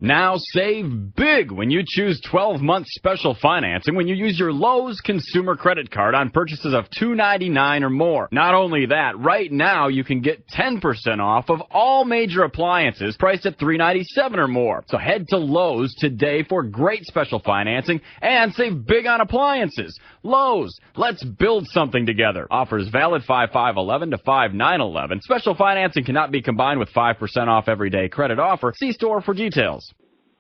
Now save big when you choose 12-month special financing when you use your Lowe's consumer credit card on purchases of $2.99 or more. Not only that, right now you can get 10% off of all major appliances priced at $3.97 or more. So head to Lowe's today for great special financing and save big on appliances. Lowe's, let's build something together. Offers valid 5/5/11 to 5/9/11. Special financing cannot be combined with 5% off everyday credit offer. See store for details.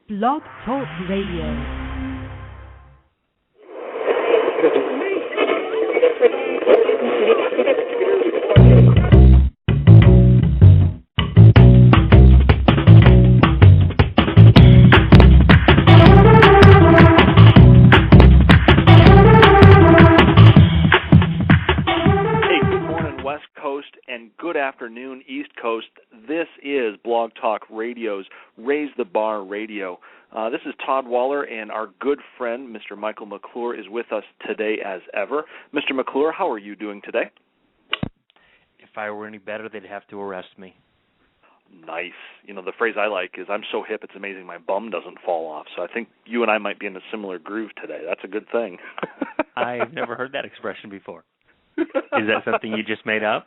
Blog Talk Radio. Good afternoon, East Coast. This is Blog Talk Radio's Raise the Bar Radio. This is Todd Waller, and our good friend, Mr. Michael McClure, is with us today as ever. Mr. McClure, how are you doing today? If I were any better, they'd have to arrest me. Nice. You know, the phrase I like is, I'm so hip it's amazing my bum doesn't fall off. So I think you and I might be in a similar groove today. That's a good thing. I've never heard that expression before. Is that something you just made up?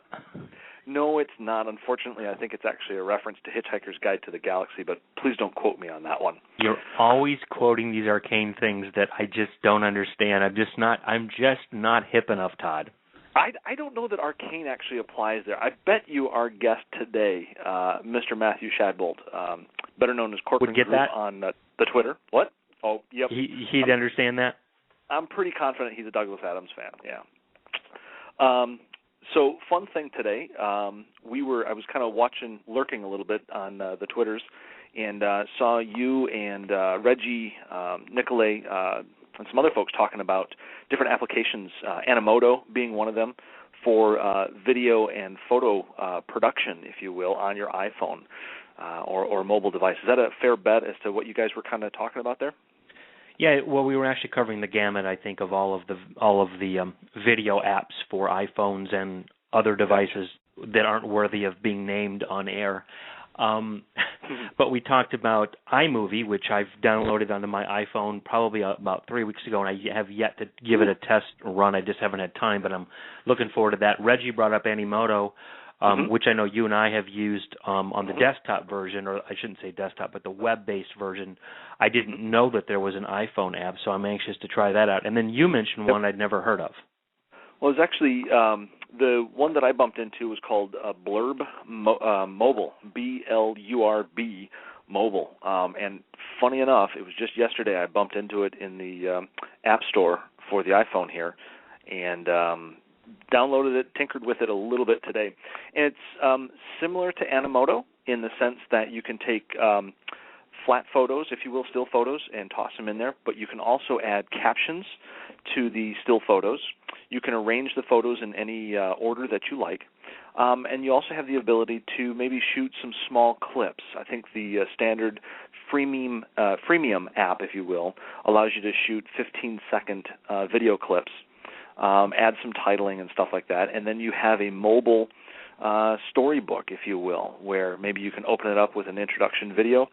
No, it's not. Unfortunately, I think it's actually a reference to Hitchhiker's Guide to the Galaxy, but please don't quote me on that one. You're always quoting these arcane things that I just don't understand. I'm just not hip enough, Todd. I don't know that arcane actually applies there. I bet you our guest today, Mr. Matthew Shadbolt, better known as Corcoran would get Group that on the Twitter. What? Oh, yep. He'd understand that? I'm pretty confident he's a Douglas Adams fan, yeah. So, fun thing today, I was kind of lurking a little bit on the Twitters, and saw you and Reggie, Nicolay, and some other folks talking about different applications, Animoto being one of them, for video and photo production, if you will, on your iPhone or mobile device. Is that a fair bet as to what you guys were kind of talking about there? Yeah, well, we were actually covering the gamut, I think, of all of the video apps for iPhones and other devices that aren't worthy of being named on air. But we talked about iMovie, which I've downloaded onto my iPhone probably about 3 weeks ago, and I have yet to give it a test run. I just haven't had time, but I'm looking forward to that. Reggie brought up Animoto, which I know you and I have used on the desktop version, or I shouldn't say desktop, but the web-based version. I didn't know that there was an iPhone app, so I'm anxious to try that out. And then you mentioned one I'd never heard of. Well, it's actually the one that I bumped into was called Blurb Mobile, B-L-U-R-B Mobile. And funny enough, it was just yesterday I bumped into it in the App Store for the iPhone here, and downloaded it, tinkered with it a little bit today. And it's similar to Animoto in the sense that you can take flat photos, if you will, still photos, and toss them in there, but you can also add captions to the still photos. You can arrange the photos in any order that you like, and you also have the ability to maybe shoot some small clips. I think the standard freemium app, if you will, allows you to shoot 15-second video clips, add some titling and stuff like that, and then you have a mobile storybook, if you will, where maybe you can open it up with an introduction video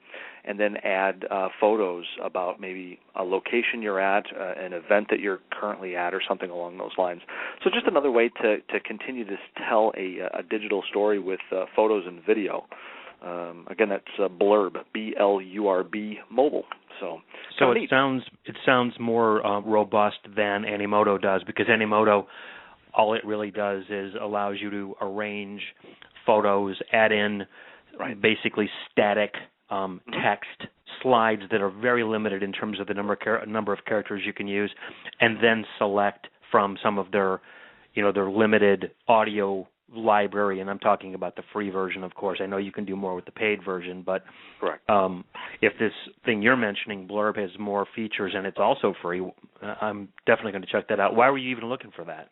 and then add photos about maybe a location you're at, an event that you're currently at, or something along those lines. So just another way to continue to tell a digital story with photos and video. Again, that's Blurb, B-L-U-R-B Mobile. So it sounds more robust than Animoto does, because Animoto, all it really does is allows you to arrange photos, add in basically static text slides that are very limited in terms of the number of characters you can use, and then select from some of their limited audio library. And I'm talking about the free version, of course. I know you can do more with the paid version, but correct. If this thing you're mentioning, Blurb, has more features and it's also free, I'm definitely going to check that out. Why were you even looking for that?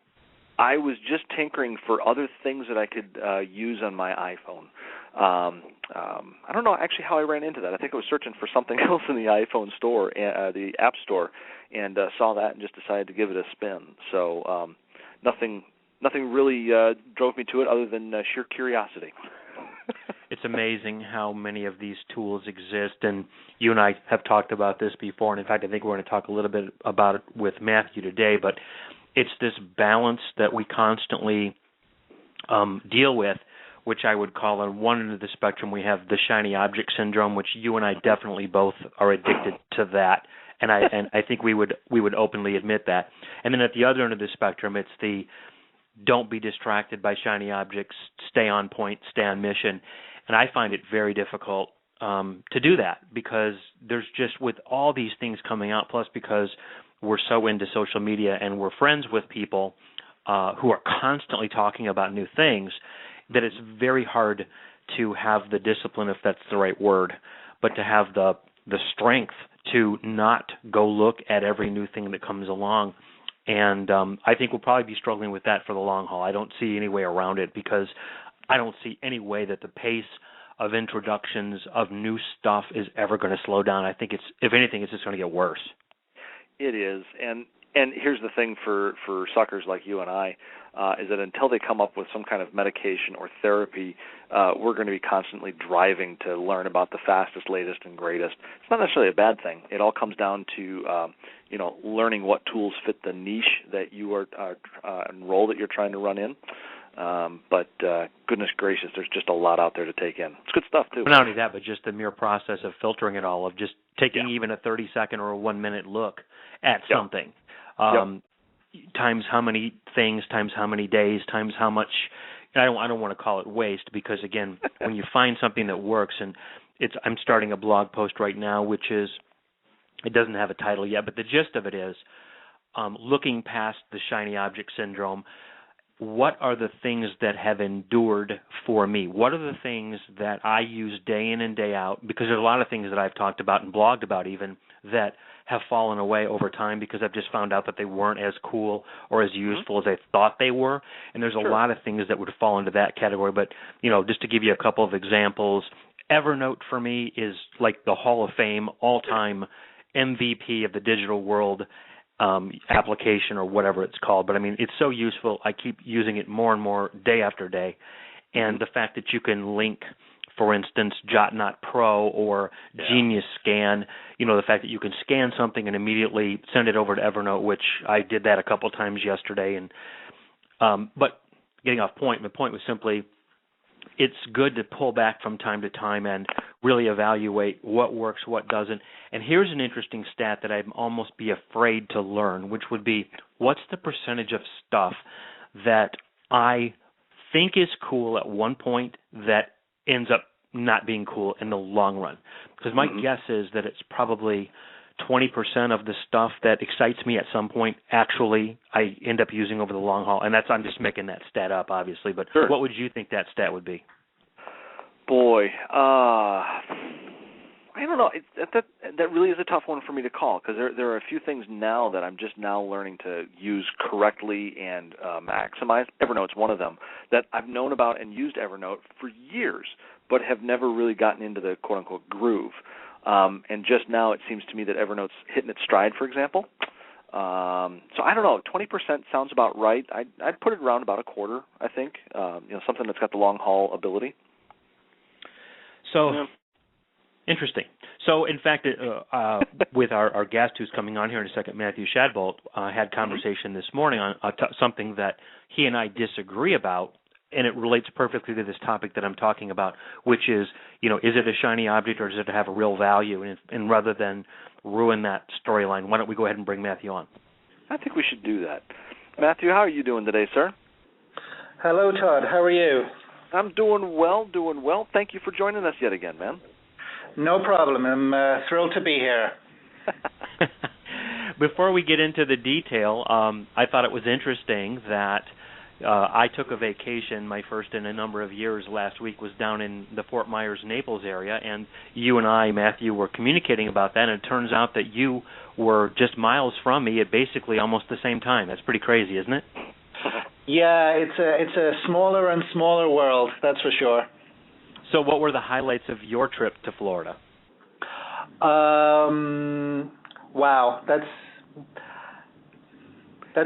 I was just tinkering for other things that I could use on my iPhone. I don't know actually how I ran into that. I think I was searching for something else in the iPhone store, the App Store, and saw that and just decided to give it a spin. So nothing really drove me to it other than sheer curiosity. It it's amazing how many of these tools exist, and you and I have talked about this before, and in fact, I think we're going to talk a little bit about it with Matthew today, but it's this balance that we constantly deal with, which I would call on one end of the spectrum, we have the shiny object syndrome, which you and I definitely both are addicted to that, and I think we would openly admit that. And then at the other end of the spectrum, it's the don't be distracted by shiny objects, stay on point, stay on mission. And I find it very difficult to do that because there's just, with all these things coming out, plus because we're so into social media and we're friends with people who are constantly talking about new things, that it's very hard to have the discipline, if that's the right word, but to have the strength to not go look at every new thing that comes along. And I think we'll probably be struggling with that for the long haul. I don't see any way around it because I don't see any way that the pace of introductions of new stuff is ever going to slow down. I think if anything, it's just going to get worse. It is, and here's the thing for suckers like you and I, is that until they come up with some kind of medication or therapy, we're going to be constantly driving to learn about the fastest, latest, and greatest. It's not necessarily a bad thing. It all comes down to learning what tools fit the niche that you are and role that you're trying to run in. But goodness gracious, there's just a lot out there to take in. It's good stuff too. But not only that, but just the mere process of filtering it all, of just taking even a 30-second or a 1-minute look at something. Times how many things, times how many days, times how much. I don't want to call it waste because, again, when you find something that works, and I'm starting a blog post right now, which is, it doesn't have a title yet, but the gist of it is looking past the shiny object syndrome. What are the things that have endured for me? What are the things that I use day in and day out? Because there's a lot of things that I've talked about and blogged about even that have fallen away over time because I've just found out that they weren't as cool or as useful as I thought they were. And there's a lot of things that would fall into that category. But, just to give you a couple of examples, Evernote for me is like the Hall of Fame all-time MVP of the digital world application or whatever it's called. But, it's so useful. I keep using it more and more day after day. And the fact that you can link, for instance, JotNot Pro or Genius Scan, the fact that you can scan something and immediately send it over to Evernote, which I did that a couple times yesterday. And but getting off point, my point was simply it's good to pull back from time to time and really evaluate what works, what doesn't. And here's an interesting stat that I'd almost be afraid to learn, which would be what's the percentage of stuff that I think is cool at one point that ends up not being cool in the long run. Because my guess is that it's probably 20% of the stuff that excites me at some point actually I end up using over the long haul. And I'm just making that stat up, obviously. But what would you think that stat would be? Boy, I don't know. That really is a tough one for me to call because there are a few things now that I'm just now learning to use correctly and maximize. Evernote's one of them that I've known about and used Evernote for years, but have never really gotten into the quote-unquote groove. And just now it seems to me that Evernote's hitting its stride, for example. So I don't know. 20% sounds about right. I'd put it around about a quarter, I think, something that's got the long-haul ability. So interesting. So, in fact, with our guest who's coming on here in a second, Matthew Shadbolt, had conversation this morning on something that he and I disagree about, and it relates perfectly to this topic that I'm talking about, which is, is it a shiny object or does it have a real value? And rather than ruin that storyline, why don't we go ahead and bring Matthew on? I think we should do that. Matthew, how are you doing today, sir? Hello, Todd. How are you? I'm doing well. Thank you for joining us yet again, man. No problem. I'm thrilled to be here. Before we get into the detail, I thought it was interesting that I took a vacation, my first in a number of years. Last week was down in the Fort Myers, Naples area, and you and I, Matthew, were communicating about that, and it turns out that you were just miles from me at basically almost the same time. That's pretty crazy, isn't it? Yeah, it's a smaller and smaller world, that's for sure. So what were the highlights of your trip to Florida? Wow, that's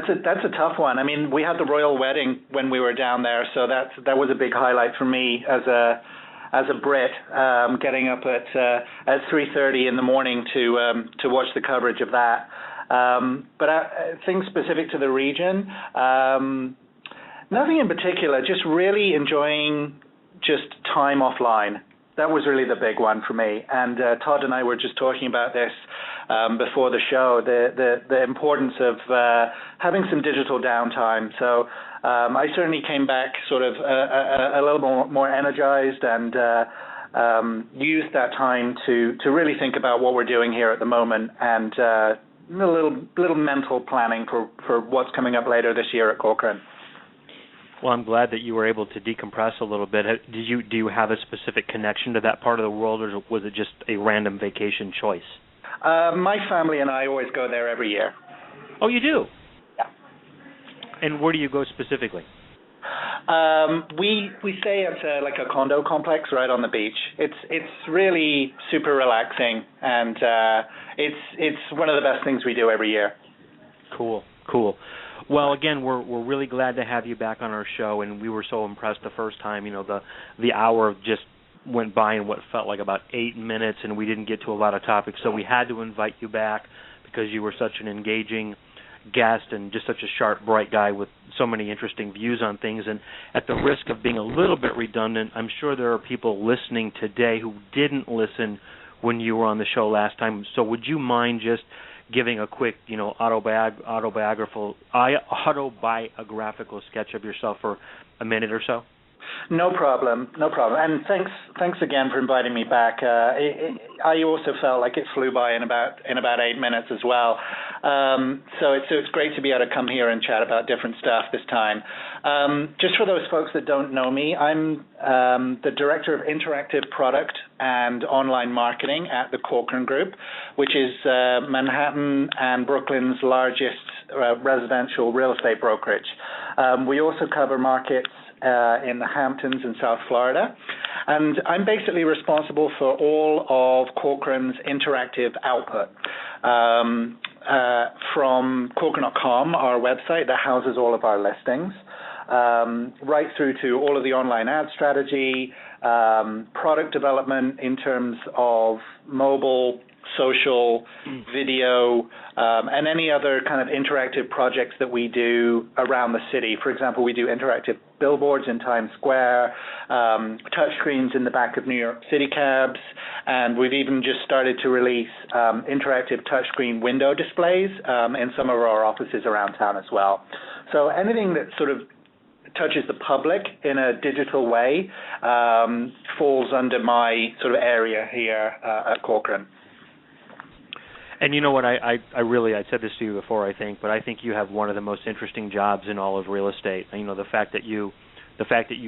a tough one. We had the royal wedding when we were down there, so that was a big highlight for me as a as a Brit, getting up at 3:30 in the morning to watch the coverage of that. But things specific to the region, nothing in particular. Just really enjoying just time offline. That was really the big one for me. And Todd and I were just talking about this before the show, the importance of having some digital downtime. So I certainly came back sort of a little more energized and used that time to really think about what we're doing here at the moment and a little mental planning for what's coming up later this year at Corcoran. Well, I'm glad that you were able to decompress a little bit. Do you have a specific connection to that part of the world, or was it just a random vacation choice? My family and I always go there every year. Oh, you do? Yeah. And where do you go specifically? We stay at like a condo complex right on the beach. It's really super relaxing, and it's one of the best things we do every year. Cool. Well, again, we're really glad to have you back on our show, and we were so impressed the first time. You know, the hour just went by in what felt like about 8 minutes, and we didn't get to a lot of topics, so we had to invite you back because you were such an engaging guest and just such a sharp, bright guy with so many interesting views on things. And at the risk of being a little bit redundant, I'm sure there are people listening today who didn't listen when you were on the show last time. So would you mind just giving a quick, autobiographical sketch of yourself for a minute or so? No problem. And thanks again for inviting me back. I also felt like it flew by in about 8 minutes as well. So it's great to be able to come here and chat about different stuff this time. Just for those folks that don't know me, I'm the Director of Interactive Product and Online Marketing at the Corcoran Group, which is Manhattan and Brooklyn's largest residential real estate brokerage. We also cover markets in the Hamptons in South Florida. And I'm basically responsible for all of Corcoran's interactive output. From Corcoran.com, our website that houses all of our listings, right through to all of the online ad strategy, product development in terms of mobile, social, video, and any other kind of interactive projects that we do around the city. For example, we do interactive billboards in Times Square, touchscreens in the back of New York City cabs, and we've even just started to release interactive touchscreen window displays in some of our offices around town as well. So anything that sort of touches the public in a digital way falls under my sort of area here at Corcoran. And you know what, I said this to you before, I think, but I think you have one of the most interesting jobs in all of real estate. You know, the fact that you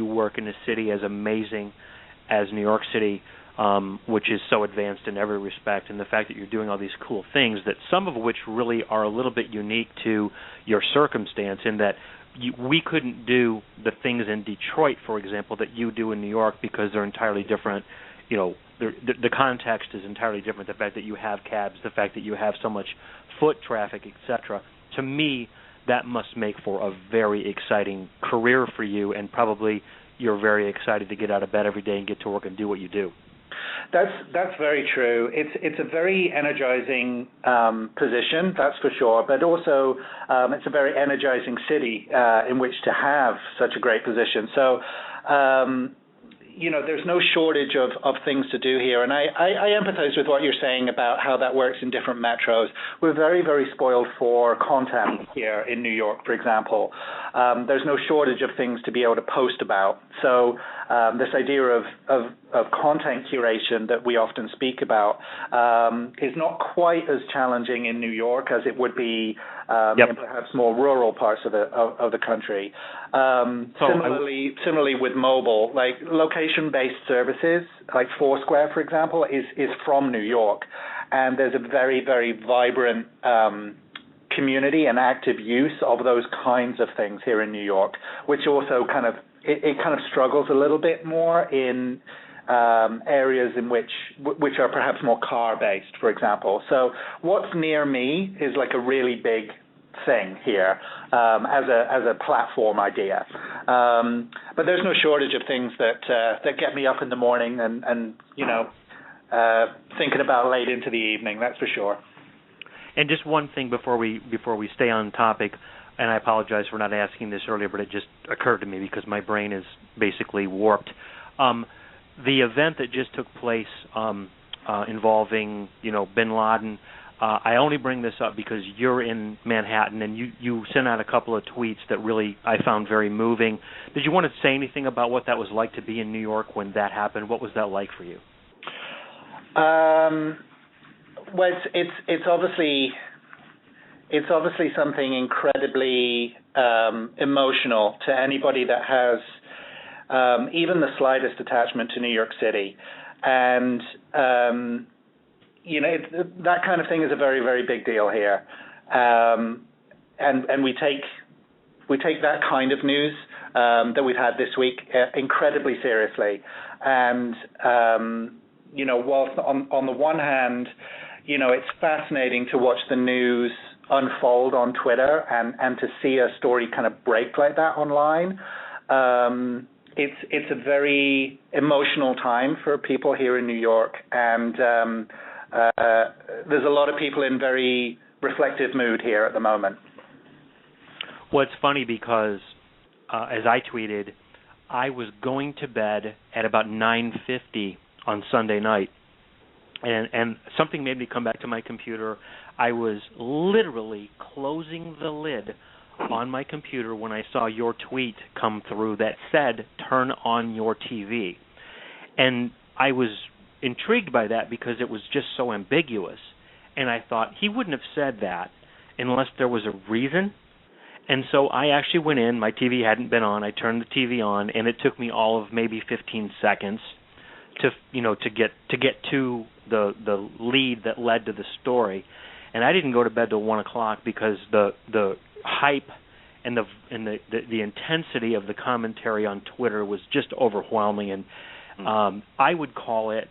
work in a city as amazing as New York City, which is so advanced in every respect, and the fact that you're doing all these cool things, that some of which really are a little bit unique to your circumstance, in that we couldn't do the things in Detroit, for example, that you do in New York, because they're entirely different. You know, the context is entirely different. The fact that you have cabs, the fact that you have so much foot traffic, etc. To me, that must make for a very exciting career for you, and probably you're very excited to get out of bed every day and get to work and do what you do. That's very true. It's a very energizing position, that's for sure. But also, it's a very energizing city in which to have such a great position. So, there's no shortage of things to do here. And I empathize with what you're saying about how that works in different metros. We're very, very spoiled for content here in New York, for example. There's no shortage of things to be able to post about. So this idea of content curation that we often speak about is not quite as challenging in New York as it would be in perhaps more rural parts of the country. Similarly with mobile, like location-based services, like Foursquare, for example, is from New York, and there's a very, very vibrant community and active use of those kinds of things here in New York, which also kind of struggles a little bit more in areas in which are perhaps more car-based, for example. So what's near me is like a really big thing here as a platform idea. But there's no shortage of things that get me up in the morning and thinking about late into the evening. That's for sure. And just one thing before we stay on topic, and I apologize for not asking this earlier, but it just occurred to me because my brain is basically warped. The event that just took place involving, bin Laden, I only bring this up because you're in Manhattan and you sent out a couple of tweets that really I found very moving. Did you want to say anything about what that was like to be in New York when that happened? What was that like for you? Well, it's obviously something incredibly emotional to anybody that has even the slightest attachment to New York City, and that kind of thing is a very, very big deal here, and we take that kind of news that we've had this week incredibly seriously, and whilst on the one hand, it's fascinating to watch the news unfold on Twitter and to see a story kind of break like that online. It's a very emotional time for people here in New York, and there's a lot of people in very reflective mood here at the moment. Well, it's funny because as I tweeted, I was going to bed at about 9:50 on Sunday night, and something made me come back to my computer. I was literally closing the lid on my computer when I saw your tweet come through that said, "Turn on your TV." And I was intrigued by that because it was just so ambiguous. And I thought, he wouldn't have said that unless there was a reason. And so I actually went in, my TV hadn't been on, I turned the TV on, and it took me all of maybe 15 seconds to get to the lead that led to the story. And I didn't go to bed till 1 o'clock because the hype and the intensity of the commentary on Twitter was just overwhelming, and I would call it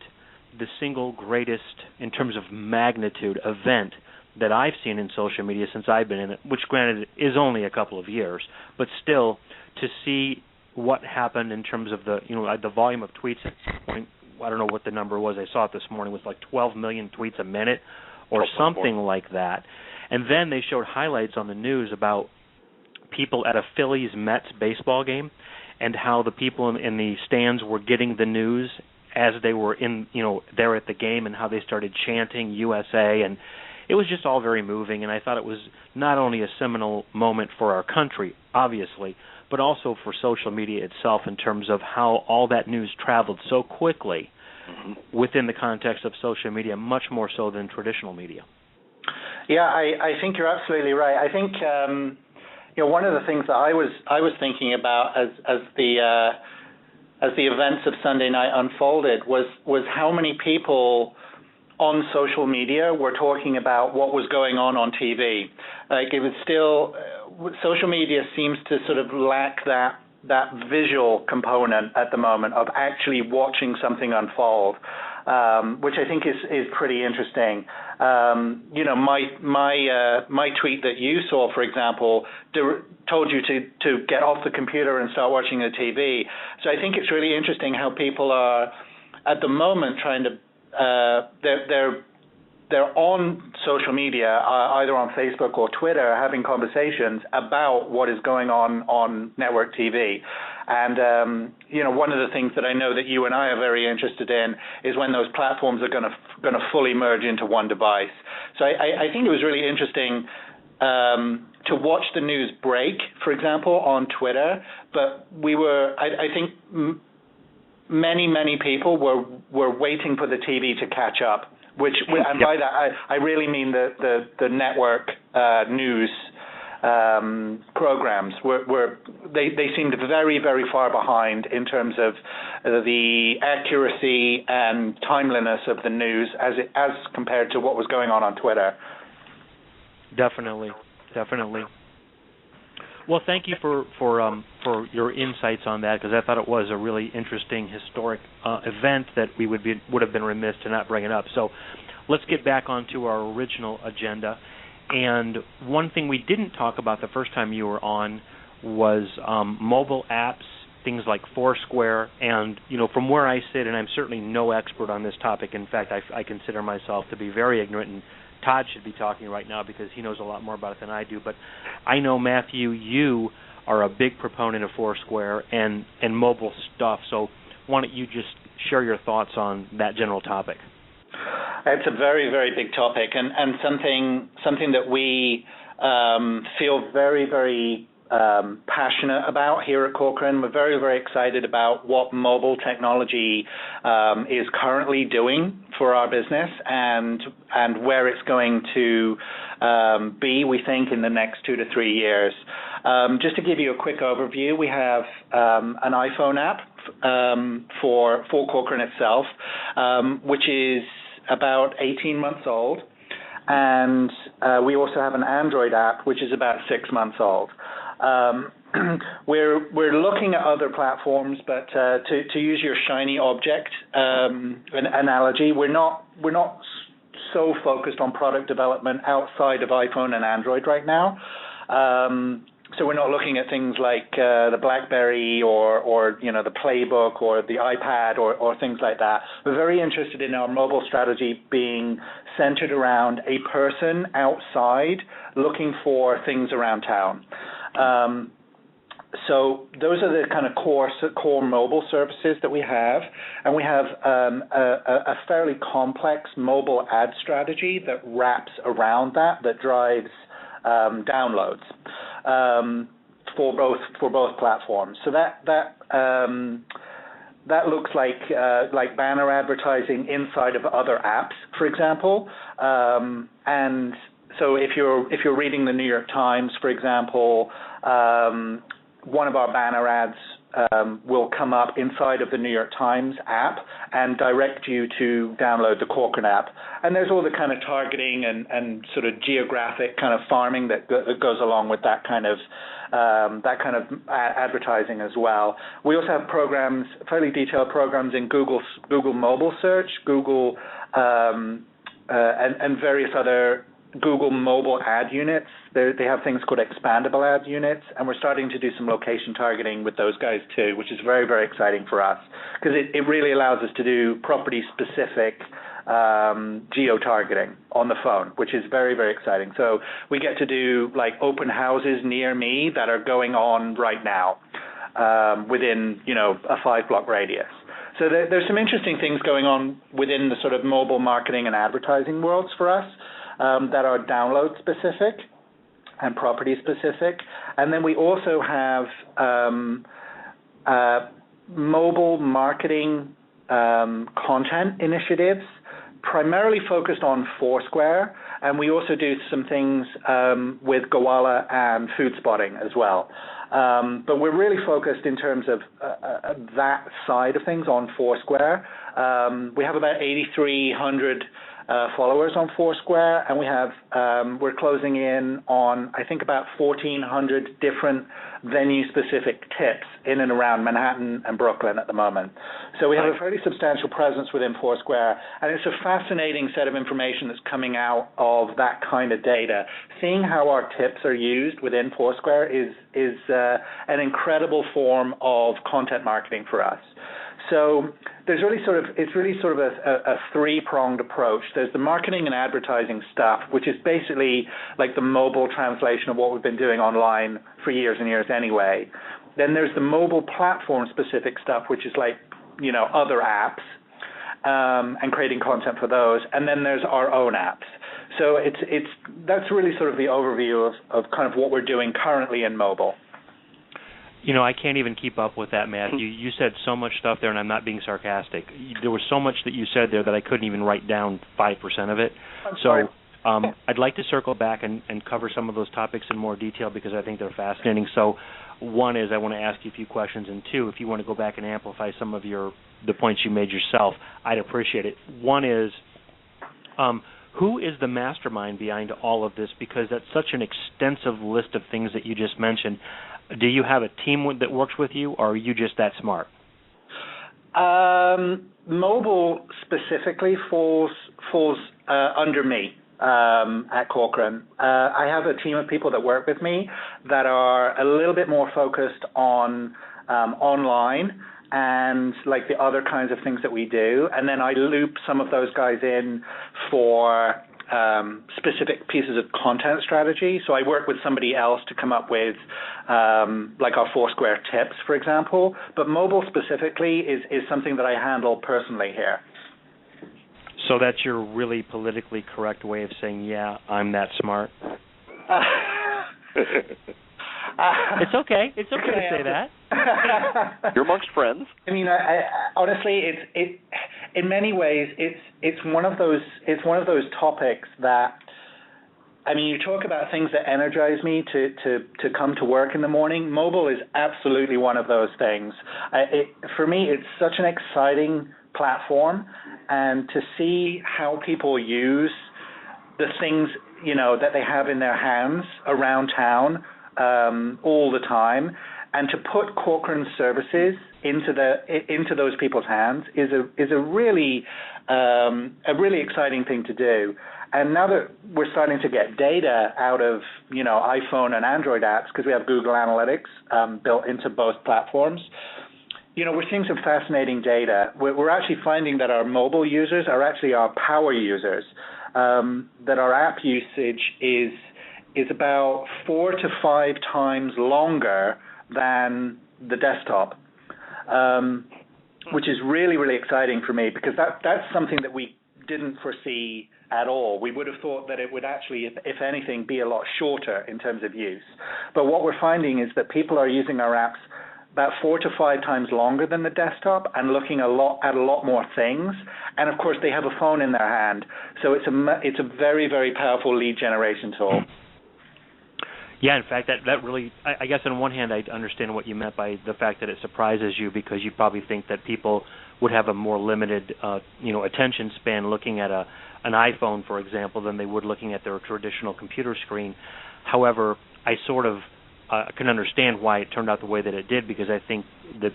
the single greatest, in terms of magnitude, event that I've seen in social media since I've been in it, which granted is only a couple of years, but still to see what happened in terms of the volume of tweets at some point. I don't know what the number was. I saw it this morning. It was like 12 million tweets a minute or something like that. And then they showed highlights on the news about people at a Phillies-Mets baseball game and how the people in the stands were getting the news as they were there at the game, and how they started chanting USA, and it was just all very moving. And I thought it was not only a seminal moment for our country, obviously, but also for social media itself in terms of how all that news traveled so quickly within the context of social media, much more so than traditional media. Yeah, I think you're absolutely right. I think one of the things that I was thinking about as the events of Sunday night unfolded was how many people on social media were talking about what was going on TV. Like, it was still, social media seems to sort of lack that visual component at the moment of actually watching something unfold, which I think is pretty interesting. My tweet that you saw, for example, told you to get off the computer and start watching the TV. So I think it's really interesting how people are at the moment trying to they're on social media, either on Facebook or Twitter, having conversations about what is going on network TV. And one of the things that I know that you and I are very interested in is when those platforms are going to fully merge into one device. So I think it was really interesting to watch the news break, for example, on Twitter. But I think many people were waiting for the TV to catch up. And by that I really mean the network news programs they seemed very, very far behind in terms of the accuracy and timeliness of the news as compared to what was going on Twitter. Definitely. Well, thank you for your insights on that, because I thought it was a really interesting historic event that we would have been remiss to not bring it up. So let's get back onto our original agenda. And one thing we didn't talk about the first time you were on was mobile apps, things like Foursquare, and from where I sit, and I'm certainly no expert on this topic. In fact, I consider myself to be very ignorant, and Todd should be talking right now because he knows a lot more about it than I do. But I know, Matthew, you are a big proponent of Foursquare and mobile stuff. So why don't you just share your thoughts on that general topic? It's a very, very big topic, and something that we feel very, very passionate about here at Corcoran. We're very, very excited about what mobile technology is currently doing for our business and where it's going to be, we think, in the next 2 to 3 years. Just to give you a quick overview, we have an iPhone app for Corcoran itself, which is about 18 months old, and we also have an Android app, which is about 6 months old. We're looking at other platforms, but to use your shiny object analogy, we're not so focused on product development outside of iPhone and Android right now. So we're not looking at things like the BlackBerry or the Playbook or the iPad or things like that. We're very interested in our mobile strategy being centered around a person outside looking for things around town. So those are the kind of core mobile services that we have, and we have a fairly complex mobile ad strategy that wraps around that drives downloads for both platforms. So that looks like banner advertising inside of other apps, for example, and so if you're reading the New York Times, for example, one of our banner ads will come up inside of the New York Times app and direct you to download the Corcoran app. And there's all the kind of targeting and sort of geographic kind of farming that goes along with that kind of advertising as well. We also have programs, fairly detailed programs in Google Mobile Search, Google and various other Google mobile ad units. They have things called expandable ad units, and we're starting to do some location targeting with those guys too, which is very, very exciting for us because it really allows us to do property-specific geo-targeting on the phone, which is very, very exciting. So we get to do like open houses near me that are going on right now within a 5-block radius. So there's some interesting things going on within the sort of mobile marketing and advertising worlds for us. That are download specific and property specific. And then we also have mobile marketing content initiatives primarily focused on Foursquare, and we also do some things with Gowalla and Food Spotting as well. But we're really focused in terms of that side of things on Foursquare. We have about 8,300 followers on Foursquare, and we're closing in on, I think, about 1,400 different venue-specific tips in and around Manhattan and Brooklyn at the moment. So we have a fairly substantial presence within Foursquare, and it's a fascinating set of information that's coming out of that kind of data. Seeing how our tips are used within Foursquare is an incredible form of content marketing for us. So it's really sort of a three-pronged approach. There's the marketing and advertising stuff, which is basically like the mobile translation of what we've been doing online for years and years anyway. Then there's the mobile platform-specific stuff, which is like, other apps and creating content for those. And then there's our own apps. So that's really sort of the overview of kind of what we're doing currently in mobile. I can't even keep up with that, Matthew. You said so much stuff there, and I'm not being sarcastic. There was so much that you said there that I couldn't even write down 5% of it. So I'd like to circle back and cover some of those topics in more detail because I think they're fascinating. So one is I want to ask you a few questions, and two, if you want to go back and amplify some of the points you made yourself, I'd appreciate it. One is who is the mastermind behind all of this? Because that's such an extensive list of things that you just mentioned. Do you have a team that works with you, or are you just that smart? Mobile specifically falls under me. at Corcoran. I have a team of people that work with me that are a little bit more focused on online and like the other kinds of things that we do, and then I loop some of those guys in for specific pieces of content strategy. So I work with somebody else to come up with like our Foursquare tips, for example. But mobile specifically is something that I handle personally here. So that's your really politically correct way of saying, yeah, I'm that smart? It's okay. It's okay to say that. You're amongst friends. I mean, I honestly, it in many ways, it's one of those topics that, I mean, you talk about things that energize me to come to work in the morning. Mobile is absolutely one of those things. For me, it's such an exciting platform, and to see how people use the things, you know, that they have in their hands around town all the time, and to put Corcoran services into those people's hands is a really exciting thing to do. And now that we're starting to get data out of, you know, iPhone and Android apps, because we have Google Analytics built into both platforms, you know, we're seeing some fascinating data. We're actually finding that our mobile users are actually our power users, that our app usage is about 4 to 5 times longer than the desktop, which is really, really exciting for me, because that's something that we didn't foresee at all. We would have thought that it would actually, if anything, be a lot shorter in terms of use. But what we're finding is that people are using our apps about 4 to 5 times longer than the desktop and looking at a lot more things. And of course, they have a phone in their hand, so it's a very, very powerful lead generation tool. Yeah, in fact, that really, I guess on one hand, I understand what you meant by the fact that it surprises you, because you probably think that people would have a more limited, attention span looking at an iPhone, for example, than they would looking at their traditional computer screen. However, I sort of can understand why it turned out the way that it did, because I think that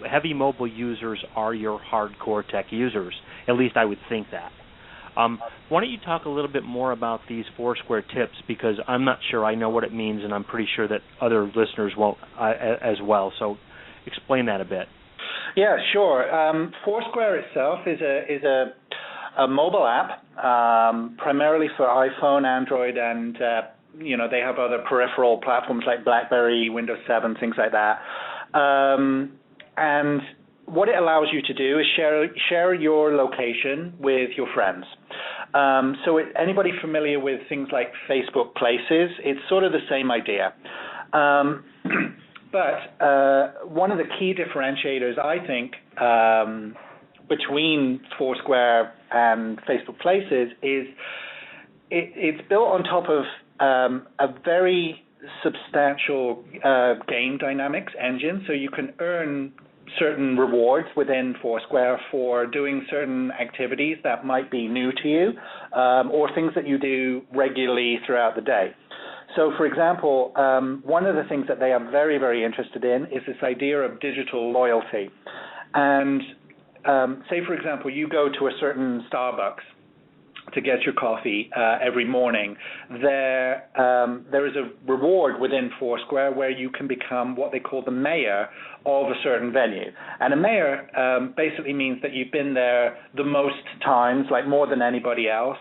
heavy mobile users are your hardcore tech users. At least I would think that. Why don't you talk a little bit more about these Foursquare tips, because I'm not sure I know what it means, and I'm pretty sure that other listeners won't as well. So explain that a bit. Yeah, sure. Foursquare itself is a mobile app, primarily for iPhone, Android, and they have other peripheral platforms like BlackBerry, Windows 7, things like that. And what it allows you to do is share your location with your friends. So anybody familiar with things like Facebook Places, it's sort of the same idea. But one of the key differentiators, I think, between Foursquare and Facebook Places is it's built on top of a very substantial game dynamics engine, so you can earn certain rewards within Foursquare for doing certain activities that might be new to you, or things that you do regularly throughout the day. So, for example, one of the things that they are very, very interested in is this idea of digital loyalty. And say, for example, you go to a certain Starbucks to get your coffee every morning. There is a reward within Foursquare where you can become what they call the mayor of a certain venue. And a mayor basically means that you've been there the most times, like more than anybody else,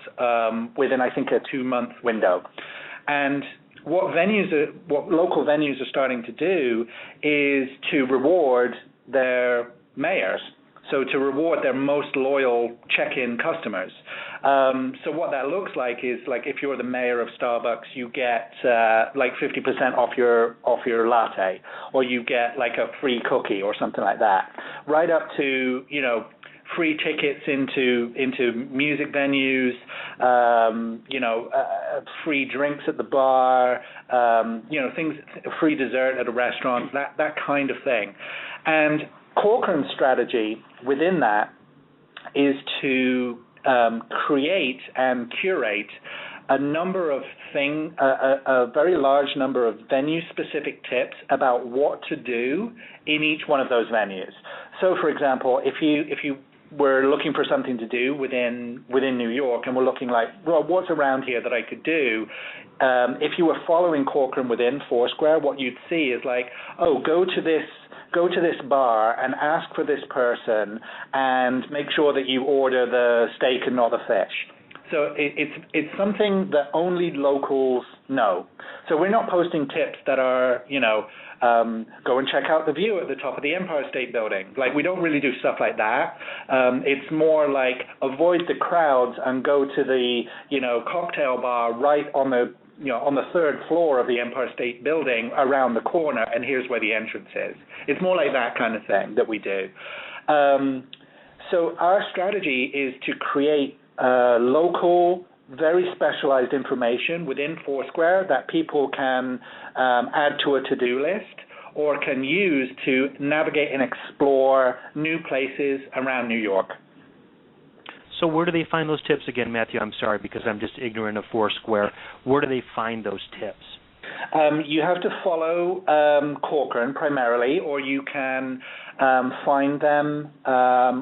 within, I think, a 2-month window. And what local venues are starting to do is to reward their mayors. So to reward their most loyal check-in customers. So what that looks like is, like, if you're the mayor of Starbucks, you get like 50% off your latte, or you get like a free cookie or something like that, right up to, free tickets into music venues, free drinks at the bar, things, free dessert at a restaurant, that kind of thing. And Corcoran's strategy within that is to create and curate a very large number of venue-specific tips about what to do in each one of those venues. So, for example, if you we're looking for something to do within New York, and we're looking like, well, what's around here that I could do? If you were following Corcoran within Foursquare, what you'd see is like, oh, go to this bar and ask for this person, and make sure that you order the steak and not the fish. So it's something that only locals know. So we're not posting tips that are, go and check out the view at the top of the Empire State Building. Like, we don't really do stuff like that. It's more like avoid the crowds and go to the, cocktail bar right on the, on the third floor of the Empire State Building around the corner, and here's where the entrance is. It's more like that kind of thing that we do. So our strategy is to create local, very specialized information within Foursquare that people can add to a to-do list or can use to navigate and explore new places around New York. So where do they find those tips again, Matthew? I'm sorry, because I'm just ignorant of Foursquare. Where do they find those tips? You have to follow Corcoran primarily, or you can find them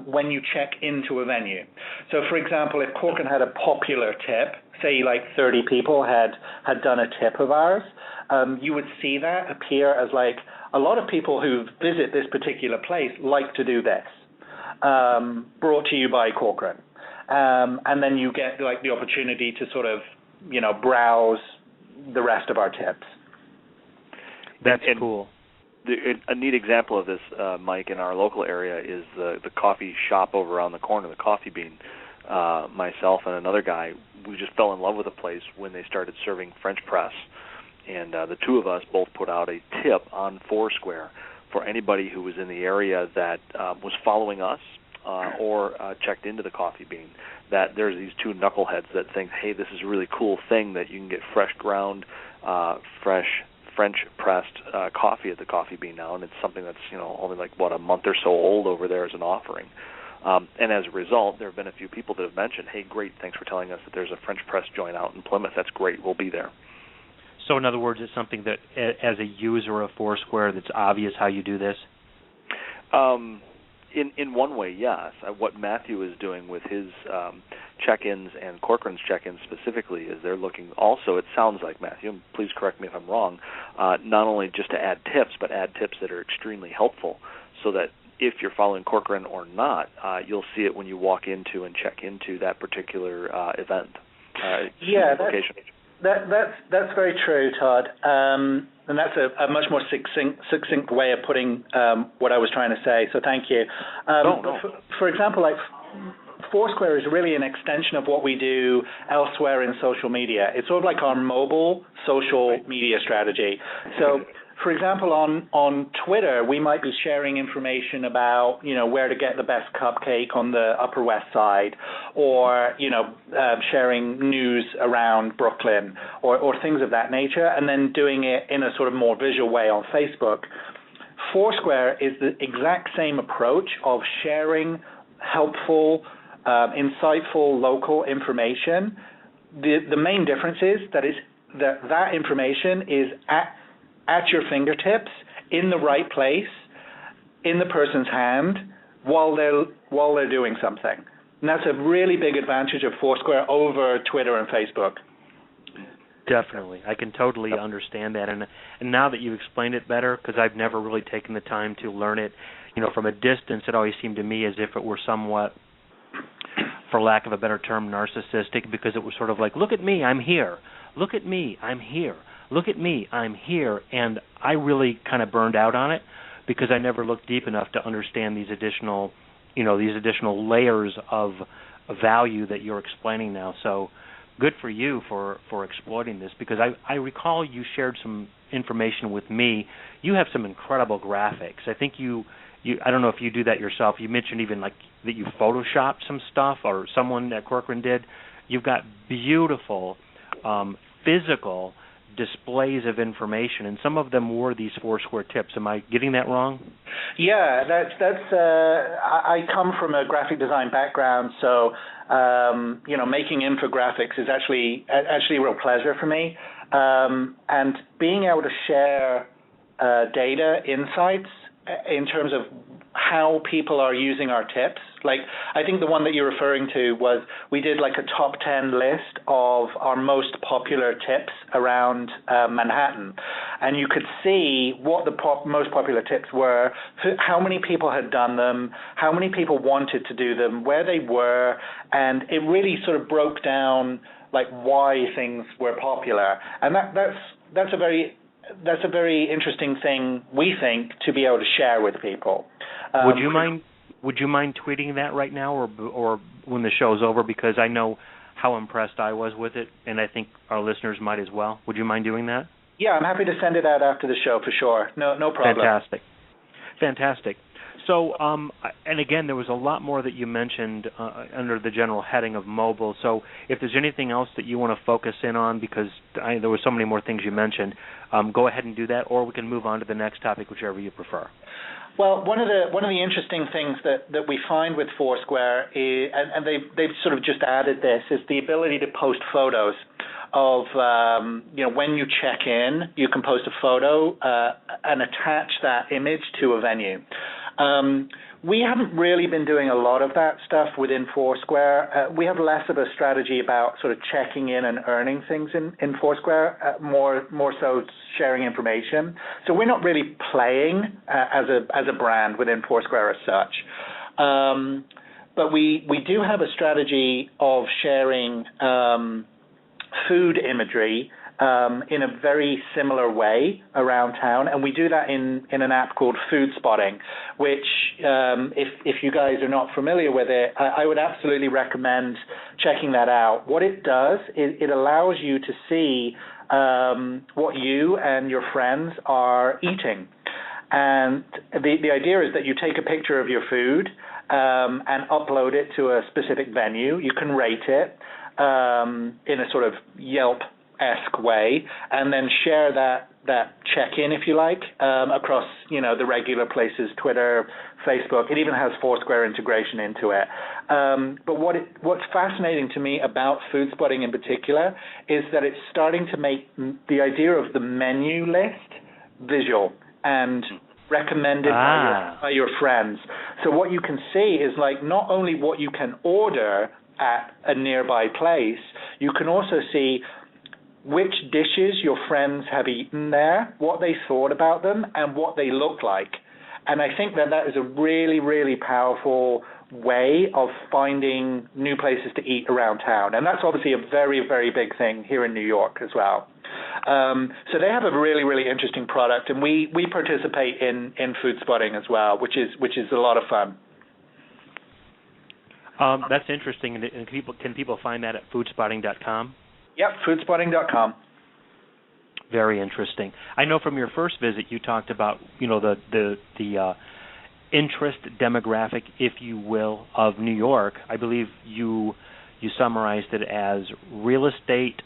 when you check into a venue. So, for example, if Corcoran had a popular tip, say like 30 people had done a tip of ours, you would see that appear as like a lot of people who visit this particular place like to do this, brought to you by Corcoran. And then you get like the opportunity to sort of, browse the rest of our tips. That's cool. A neat example of this, Mike, in our local area is the coffee shop over around the corner, the Coffee Bean. Myself and another guy, we just fell in love with the place when they started serving French press. And the two of us both put out a tip on Foursquare for anybody who was in the area that was following us or checked into the Coffee Bean, that there's these two knuckleheads that think, hey, this is a really cool thing that you can get fresh ground, fresh French pressed coffee at the Coffee Bean now, and it's something that's only like a month or so old over there as an offering. And as a result, there have been a few people that have mentioned, hey, great, thanks for telling us that there's a French press joint out in Plymouth. That's great, we'll be there. So in other words, it's something that as a user of Foursquare that's obvious how you do this? In one way, yes. What Matthew is doing with his check-ins and Corcoran's check-ins specifically is they're looking also, it sounds like, Matthew, and please correct me if I'm wrong, not only just to add tips, but add tips that are extremely helpful so that if you're following Corcoran or not, you'll see it when you walk into and check into that particular event. Location. That's very true, Todd. And that's a much more succinct way of putting what I was trying to say. So thank you. No. For example, like Foursquare is really an extension of what we do elsewhere in social media. It's sort of like our mobile social media strategy. So, for example, on Twitter, we might be sharing information about, where to get the best cupcake on the Upper West Side, or, sharing news around Brooklyn, or things of that nature, and then doing it in a sort of more visual way on Facebook. Foursquare is the exact same approach of sharing helpful, insightful local information. The main difference is that information is at your fingertips, in the right place, in the person's hand, while they're doing something. And that's a really big advantage of Foursquare over Twitter and Facebook. Definitely. I can totally understand that. And now that you've explained it better, because I've never really taken the time to learn it, from a distance, it always seemed to me as if it were somewhat, for lack of a better term, narcissistic, because it was sort of like, look at me, I'm here. Look at me, I'm here. Look at me, I'm here. And I really kind of burned out on it because I never looked deep enough to understand these additional layers of value that you're explaining now. So good for you for exploiting this, because I recall you shared some information with me. You have some incredible graphics. I think you I don't know if you do that yourself. You mentioned even like that you photoshopped some stuff, or someone at Corcoran did. You've got beautiful physical displays of information, and some of them were these Foursquare tips. Am I getting that wrong? Yeah, that's. I come from a graphic design background, so making infographics is actually a real pleasure for me, and being able to share data, insights in terms of how people are using our tips. Like, I think the one that you're referring to was we did like a top 10 list of our most popular tips around Manhattan. And you could see what the most popular tips were, how many people had done them, how many people wanted to do them, where they were, and it really sort of broke down like why things were popular. And that's a very interesting thing, we think, to be able to share with people. Would you mind tweeting that right now, or when the show's over? Because I know how impressed I was with it, and I think our listeners might as well. Would you mind doing that? Yeah, I'm happy to send it out after the show for sure. No problem. Fantastic. So, and again, there was a lot more that you mentioned under the general heading of mobile. So if there's anything else that you want to focus in on, because there were so many more things you mentioned, go ahead and do that, or we can move on to the next topic, whichever you prefer. Well, one of the interesting things that we find with Foursquare is, and they've sort of just added this, is the ability to post photos of when you check in, you can post a photo and attach that image to a venue. We haven't really been doing a lot of that stuff within Foursquare. We have less of a strategy about sort of checking in and earning things in Foursquare, more so sharing information. So we're not really playing as a brand within Foursquare as such. But we do have a strategy of sharing food imagery in a very similar way around town, and we do that in an app called Food Spotting, which if you guys are not familiar with it, I would absolutely recommend checking that out. What it does is it allows you to see what you and your friends are eating. And the idea is that you take a picture of your food and upload it to a specific venue. You can rate it in a sort of Yelp-esque way, and then share that check-in, if you like, across the regular places, Twitter, Facebook. It even has Foursquare integration into it. But what's fascinating to me about Food Spotting in particular is that it's starting to make the idea of the menu list visual and recommended by your friends. So what you can see is like not only what you can order at a nearby place, you can also see which dishes your friends have eaten there, what they thought about them, and what they look like. And I think that is a really, really powerful way of finding new places to eat around town. And that's obviously a very, very big thing here in New York as well. So they have a really, really interesting product, and we participate in Food Spotting as well, which is a lot of fun. That's interesting. And can people find that at foodspotting.com? Yep, foodspotting.com. Very interesting. I know from your first visit you talked about the interest demographic, if you will, of New York. I believe you summarized it as real estate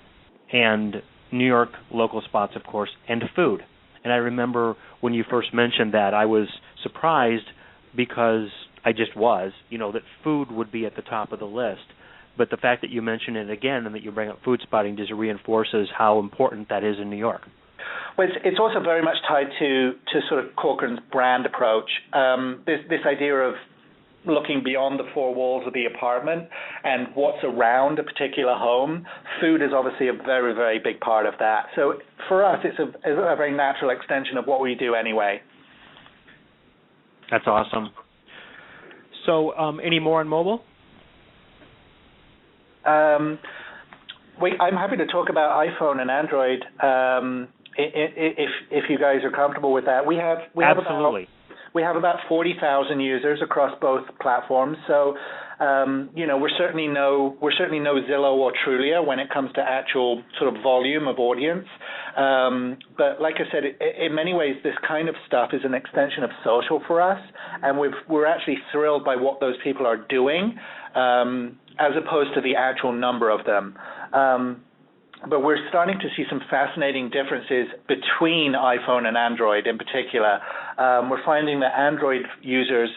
and New York local spots, of course, and food. And I remember when you first mentioned that, I was surprised because I just was, that food would be at the top of the list. But the fact that you mention it again and that you bring up Food Spotting just reinforces how important that is in New York. Well, it's also very much tied to sort of Corcoran's brand approach. This idea of looking beyond the four walls of the apartment and what's around a particular home. Food is obviously a very, very big part of that. So for us, it's a very natural extension of what we do anyway. That's awesome. So any more on mobile? I'm happy to talk about iPhone and Android if you guys are comfortable with that. We have Absolutely. We have about 40,000 users across both platforms. So we're certainly no Zillow or Trulia when it comes to actual sort of volume of audience. But like I said, in many ways, this kind of stuff is an extension of social for us, and we're actually thrilled by what those people are doing, as opposed to the actual number of them. But we're starting to see some fascinating differences between iPhone and Android in particular. We're finding that Android users,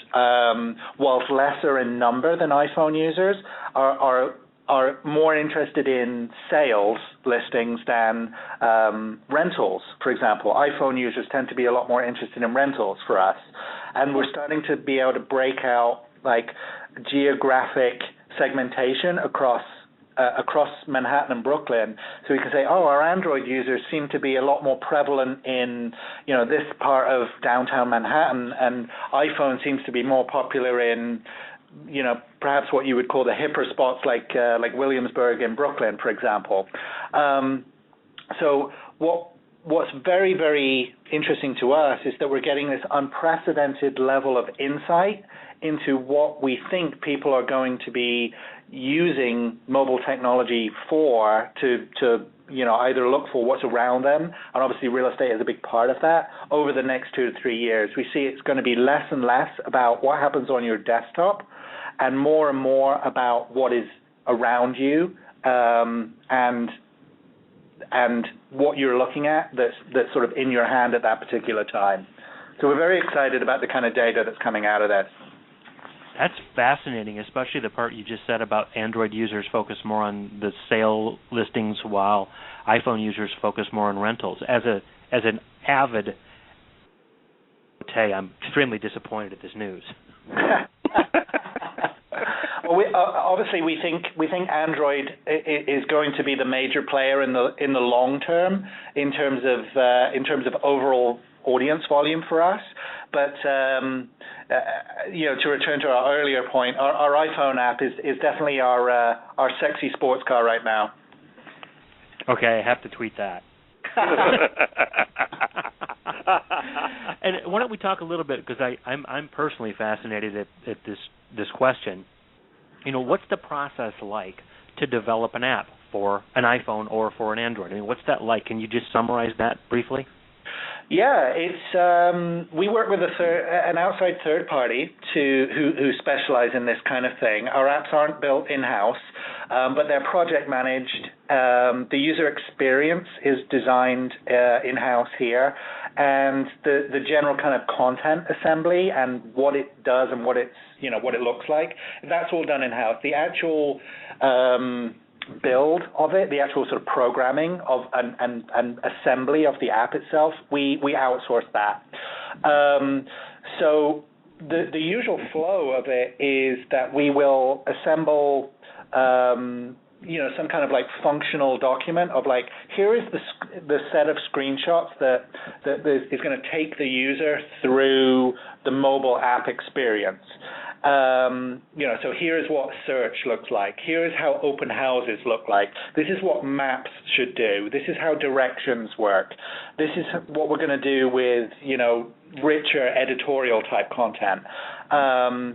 whilst lesser in number than iPhone users, are are more interested in sales listings than rentals, for example. iPhone users tend to be a lot more interested in rentals for us. And we're starting to be able to break out like geographic segmentation across Manhattan and Brooklyn, so we can say, oh, our Android users seem to be a lot more prevalent in, this part of downtown Manhattan, and iPhone seems to be more popular in, perhaps what you would call the hipper spots like Williamsburg in Brooklyn, for example. So what's very, very interesting to us is that we're getting this unprecedented level of insight into what we think people are going to be using mobile technology for to either look for what's around them, and obviously real estate is a big part of that, over the next 2 to 3 years. We see it's going to be less and less about what happens on your desktop and more about what is around you, and what you're looking at that's sort of in your hand at that particular time. So we're very excited about the kind of data that's coming out of this. That's fascinating, especially the part you just said about Android users focus more on the sale listings while iPhone users focus more on rentals. As an avid, I'm extremely disappointed at this news. Well, obviously we think Android is going to be the major player in the long term in terms of overall audience volume for us. But to return to our earlier point, our iPhone app is definitely our sexy sports car right now. Okay, I have to tweet that. And why don't we talk a little bit, because I'm personally fascinated at this question. What's the process like to develop an app for an iPhone or for an Android? I mean, what's that like? Can you just summarize that briefly? Yeah, it's we work with an outside third party who specialize in this kind of thing. Our apps aren't built in-house, but they're project managed. The user experience is designed in-house here, and the general kind of content assembly and what it does and what it looks like, that's all done in-house. The actual build of it, the actual sort of programming of and assembly of the app itself, we outsource that. So the usual flow of it is that we will assemble some kind of like functional document of like, here is the set of screenshots that is going to take the user through the mobile app experience. So here's what search looks like. Here's how open houses look like. This is what maps should do. This is how directions work. This is what we're going to do with, richer editorial type content.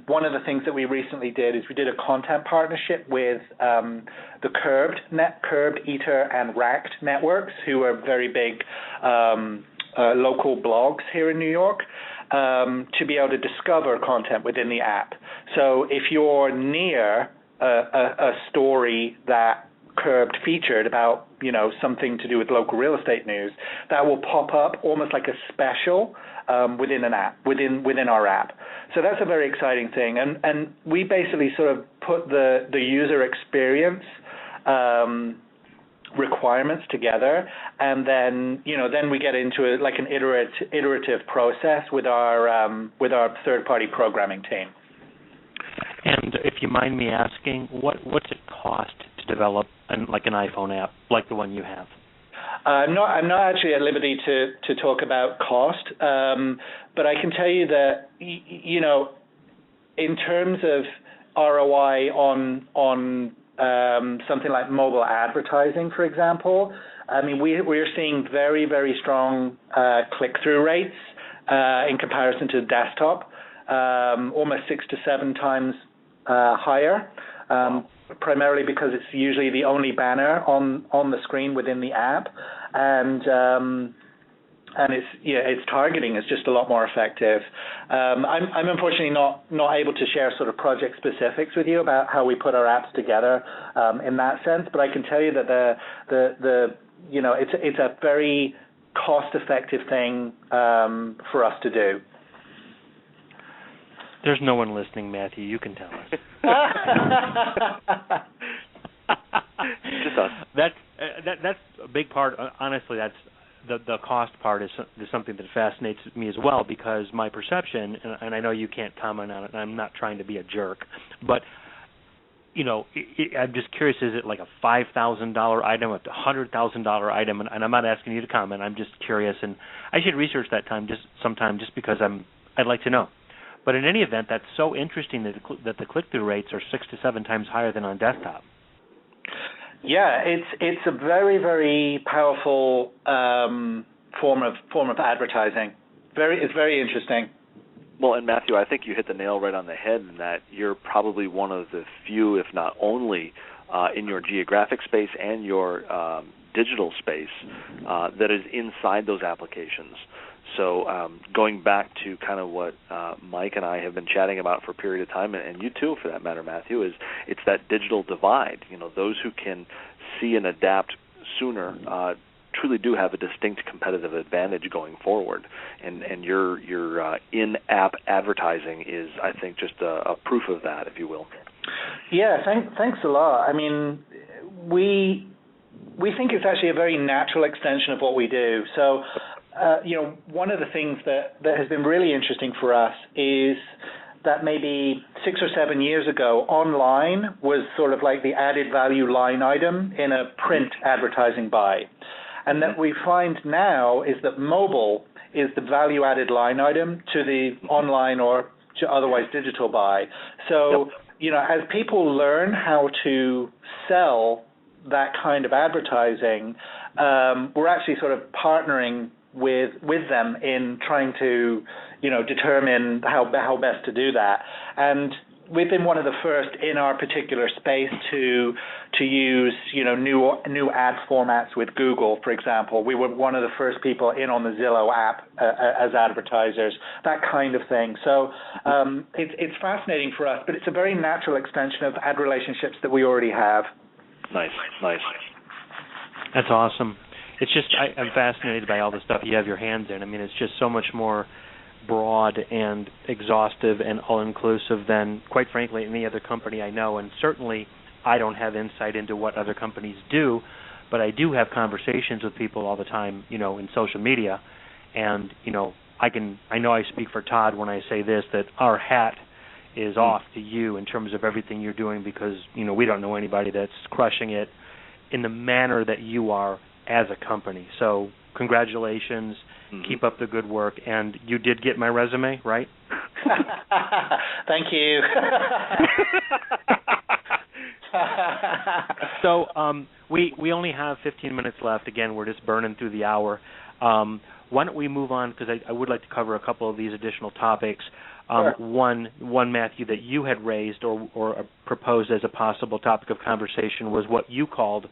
One of the things that we recently did is we did a content partnership with the Curbed, Eater, and Racked networks, who are very big local blogs here in New York, to be able to discover content within the app. So if you're near a story that Curbed featured about, something to do with local real estate news, that will pop up almost like a special within an app, within our app. So that's a very exciting thing, and we basically sort of put the user experience requirements together, and then we get into an iterative process with our third-party programming team. And if you mind me asking, what's it cost to develop an iPhone app like the one you have? I'm not actually at liberty to talk about cost, but I can tell you that in terms of ROI on something like mobile advertising, for example, I mean we're seeing very, very strong click-through rates in comparison to desktop, almost 6 to 7 times higher. Primarily because it's usually the only banner on the screen within the app, and its targeting is just a lot more effective. I'm unfortunately not able to share sort of project specifics with you about how we put our apps together in that sense, but I can tell you that it's a very cost-effective thing for us to do. There's no one listening, Matthew. You can tell us. Just us. That's a big part. Honestly, that's the cost part is something that fascinates me as well, because my perception, and I know you can't comment on it, and I'm not trying to be a jerk, but I'm just curious, is it like a $5,000 item, a $100,000 item? And I'm not asking you to comment. I'm just curious, and I should research that sometime just because I'd like to know. But in any event, that's so interesting that the click-through rates are 6 to 7 times higher than on desktop. Yeah, it's a very, very powerful form of advertising. It's very interesting. Well, and Matthew, I think you hit the nail right on the head in that you're probably one of the few, if not only, in your geographic space and your digital space that is inside those applications. So going back to kind of what Mike and I have been chatting about for a period of time, and you too, for that matter, Matthew, is it's that digital divide. Those who can see and adapt sooner truly do have a distinct competitive advantage going forward. And your in-app advertising is, I think, just a proof of that, if you will. Yeah, thanks a lot. I mean, we think it's actually a very natural extension of what we do. So, one of the things that has been really interesting for us is that maybe 6 or 7 years ago, online was sort of like the added value line item in a print advertising buy. And that we find now is that mobile is the value-added line item to the online or to otherwise digital buy. So, as people learn how to sell that kind of advertising, we're actually sort of partnering with them in trying to, determine how best to do that. And we've been one of the first in our particular space to use, new ad formats with Google, for example. We were one of the first people in on the Zillow app as advertisers, that kind of thing. So it's fascinating for us, but it's a very natural extension of ad relationships that we already have. Nice. That's awesome. It's just, I'm fascinated by all the stuff you have your hands in. I mean, it's just so much more broad and exhaustive and all-inclusive than, quite frankly, any other company I know. And certainly I don't have insight into what other companies do, but I do have conversations with people all the time, in social media. And, I know I speak for Todd when I say this, that our hat is off to you in terms of everything you're doing, because, we don't know anybody that's crushing it in the manner that you are as a company. So congratulations. Keep up the good work. And you did get my resume, right? Thank you. So we only have 15 minutes left. Again, we're just burning through the hour. Why don't we move on, because I would like to cover a couple of these additional topics. Sure. One, Matthew, that you had raised or proposed as a possible topic of conversation was what you called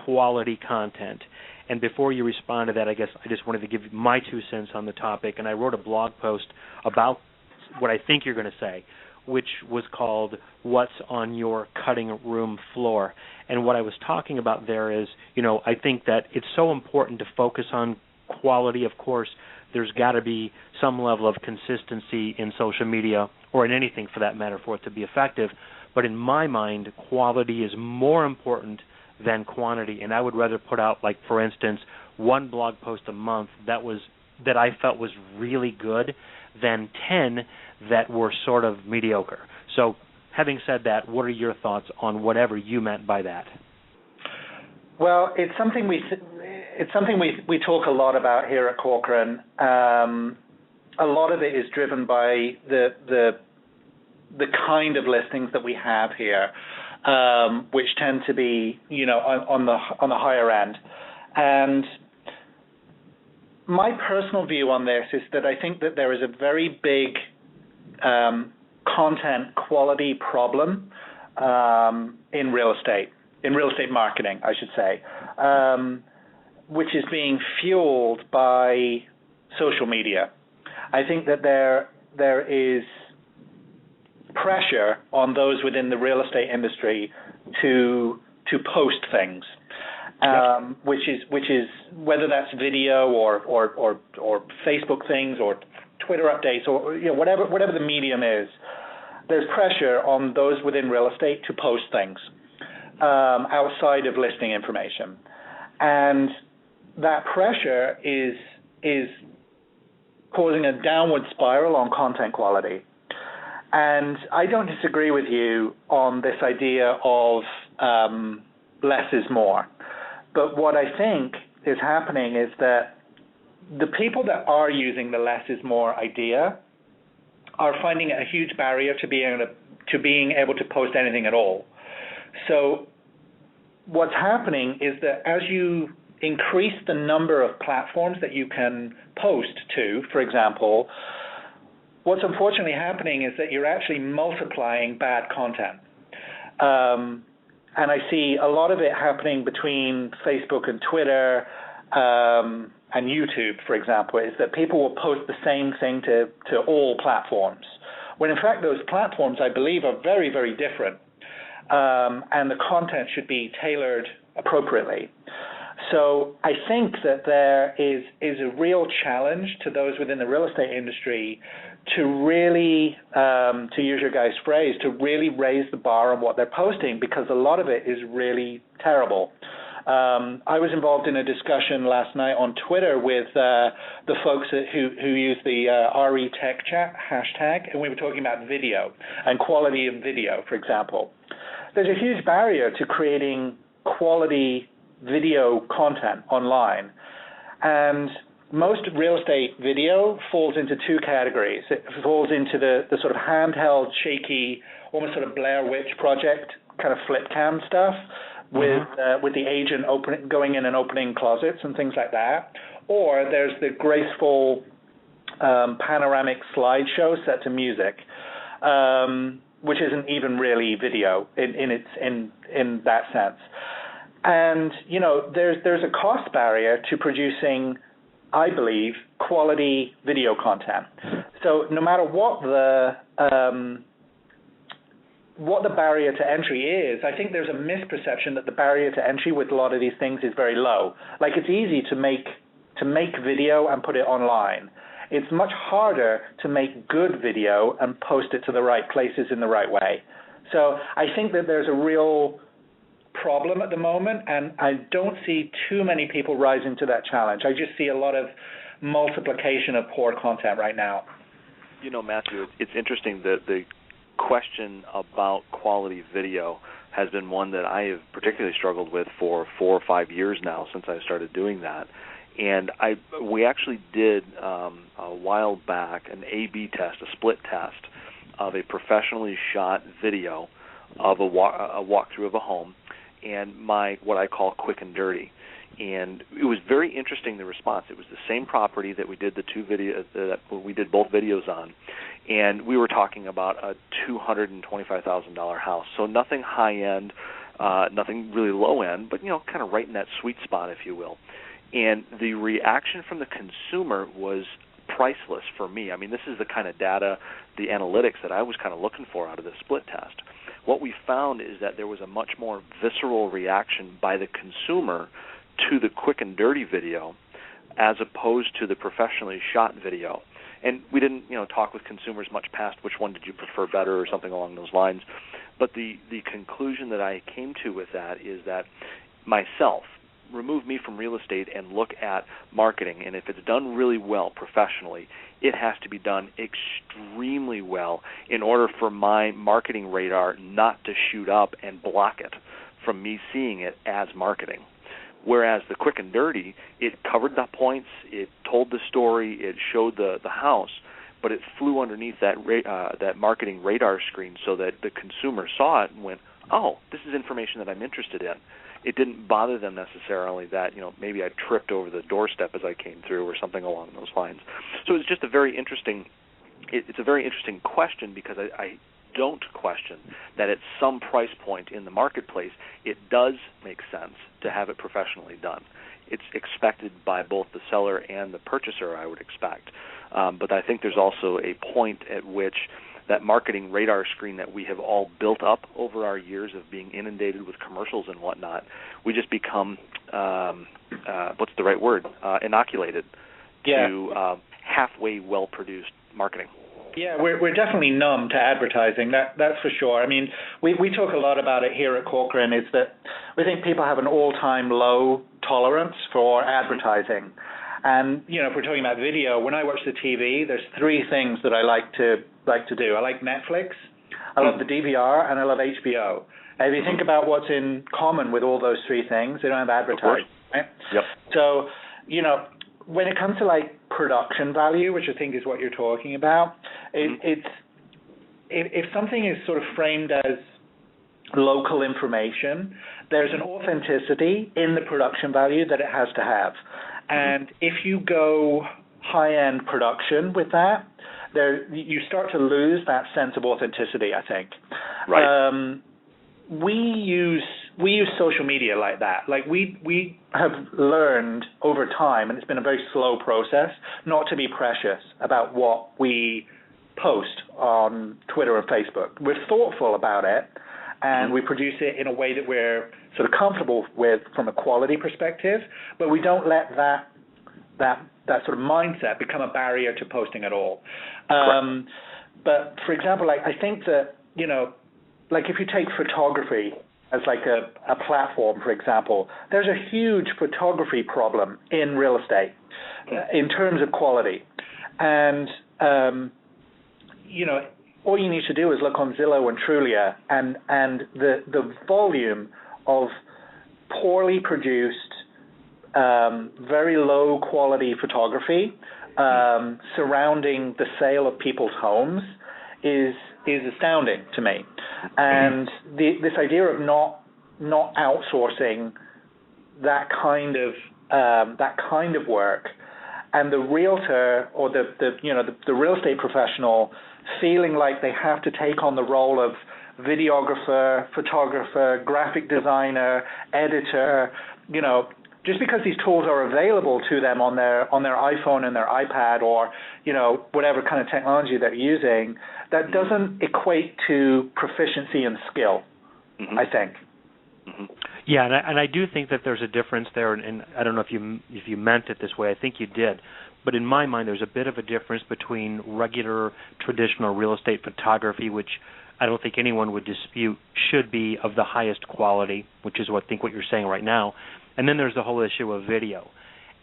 quality content. And before you respond to that, I guess I just wanted to give my 2 cents on the topic, and I wrote a blog post about what I think you're going to say, which was called What's on Your Cutting Room Floor. And what I was talking about there is, I think that it's so important to focus on quality. Of course, there's got to be some level of consistency in social media, or in anything for that matter, for it to be effective. But in my mind, quality is more important than quantity, and I would rather put out, like, for instance, one blog post a month that I felt was really good than 10 that were sort of mediocre. So, having said that, what are your thoughts on whatever you meant by that? Well, it's something we talk a lot about here at Corcoran. A lot of it is driven by the kind of listings that we have here. Which tend to be, on the higher end. And my personal view on this is that I think that there is a very big content quality problem in real estate marketing, I should say, which is being fueled by social media. I think that there is pressure on those within the real estate industry to post things, which is whether that's video or Facebook things or Twitter updates or whatever the medium is. There's pressure on those within real estate to post things. outside of listing information. And that pressure is causing a downward spiral on content quality. And I don't disagree with you on this idea of less is more. But what I think is happening is that the people that are using the less is more idea are finding it a huge barrier to being able to post anything at all. So what's happening is that as you increase the number of platforms that you can post to, for example, what's unfortunately happening is that you're actually multiplying bad content. And I see a lot of it happening between Facebook and Twitter and YouTube, for example, is that people will post the same thing to all platforms, when in fact those platforms, I believe, are very, very different, and the content should be tailored appropriately. So I think that there is a real challenge to those within the real estate industry to really, to use your guys' phrase, to really raise the bar on what they're posting, because a lot of it is really terrible. I was involved in a discussion last night on Twitter with the folks who use the RETechChat hashtag, and we were talking about video and quality of video, for example. There's a huge barrier to creating quality video content online, and most real estate video falls into two categories. It falls into the sort of handheld, shaky, almost sort of Blair Witch Project kind of flip cam stuff, with the agent going in and opening closets and things like that. Or there's the graceful panoramic slideshow set to music, which isn't even really video in that sense. And you know, there's a cost barrier to producing, I believe, quality video content. So no matter what the barrier to entry is, I think there's a misperception that the barrier to entry with a lot of these things is very low. Like, it's easy to make video and put it online. It's much harder to make good video and post it to the right places in the right way. So I think that there's a real problem at the moment, and I don't see too many people rising to that challenge. I just see a lot of multiplication of poor content right now. You know, Matthew, it's interesting that the question about quality video has been one that I have particularly struggled with for 4 or 5 years now since I started doing that. And we actually did a while back an A/B test, a split test of a professionally shot video of a walkthrough of a home, and what I call quick and dirty. And it was very interesting, the response. It was the same property that we did both videos on, and we were talking about a $225,000 house. So nothing high end, nothing really low end, but kind of right in that sweet spot, if you will. And the reaction from the consumer was priceless for me. I mean, this is the kind of data, the analytics that I was kind of looking for out of the split test. What we found is that there was a much more visceral reaction by the consumer to the quick and dirty video as opposed to the professionally shot video. And we didn't, talk with consumers much past which one did you prefer better or something along those lines. But the conclusion that I came to with that is that myself, remove me from real estate and look at marketing, and if it's done really well professionally, it has to be done extremely well in order for my marketing radar not to shoot up and block it from me seeing it as marketing. Whereas the quick and dirty, it covered the points, it told the story, it showed the house, but it flew underneath that marketing radar screen so that the consumer saw it and went, oh, this is information that I'm interested in. It didn't bother them necessarily that, maybe I tripped over the doorstep as I came through or something along those lines. So it's just a very interesting question, because I don't question that at some price point in the marketplace, it does make sense to have it professionally done. It's expected by both the seller and the purchaser, I would expect. But I think there's also a point at which that marketing radar screen that we have all built up over our years of being inundated with commercials and whatnot, we just become, what's the right word, inoculated to halfway well-produced marketing. Yeah, we're definitely numb to advertising. That's for sure. I mean, we talk a lot about it here at Corcoran. Is that we think people have an all-time low tolerance for advertising, and if we're talking about video, when I watch the TV, there's three things that I like to do. I like Netflix, I love the DVR, and I love HBO. And if you think about what's in common with all those three things, they don't have advertising, right? Yep. So, when it comes to like production value, which I think is what you're talking about, it's if something is sort of framed as local information, there's an authenticity in the production value that it has to have. And if you go high-end production with that, you start to lose that sense of authenticity, I think. Right. We use social media like that. Like we have learned over time, and it's been a very slow process, not to be precious about what we post on Twitter and Facebook. We're thoughtful about it, and we produce it in a way that we're sort of comfortable with from a quality perspective, but we don't let that sort of mindset become a barrier to posting at all. But for example, like I think that, like if you take photography as like a platform, for example, there's a huge photography problem in real estate in terms of quality. And, all you need to do is look on Zillow and Trulia, and the volume of poorly produced, very low quality photography surrounding the sale of people's homes is astounding to me. And this idea of not outsourcing that kind of work, and the realtor or the real estate professional feeling like they have to take on the role of videographer, photographer, graphic designer, editor, just because these tools are available to them on their iPhone and their iPad or, whatever kind of technology they're using, that doesn't equate to proficiency and skill, I think. Yeah, and I do think that there's a difference there, and I don't know if you meant it this way. I think you did. But in my mind, there's a bit of a difference between regular, traditional real estate photography, which I don't think anyone would dispute should be of the highest quality, which is what you're saying right now. And then there's the whole issue of video.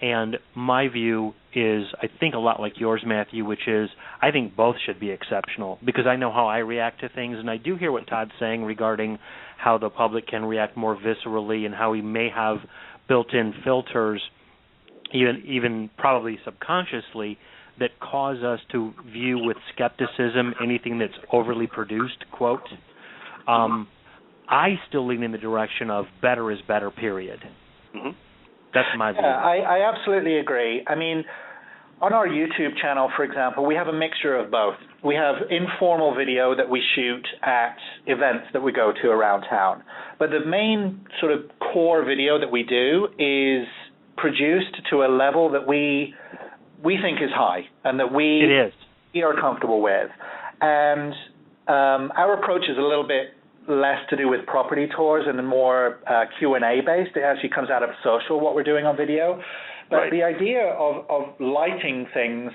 And my view is, I think, a lot like yours, Matthew, which is I think both should be exceptional because I know how I react to things. And I do hear what Todd's saying regarding how the public can react more viscerally and how we may have built-in filters, even probably subconsciously, that cause us to view with skepticism anything that's overly produced, quote. I still lean in the direction of better is better, period. That's my view. Yeah, I absolutely agree. I mean, on our YouTube channel, for example, we have a mixture of both. We have informal video that we shoot at events that we go to around town. But the main sort of core video that we do is produced to a level that we think is high and that we are comfortable with. And our approach is a little bit less to do with property tours and more Q&A based. It actually comes out of social, what we're doing on video. But the idea of lighting things,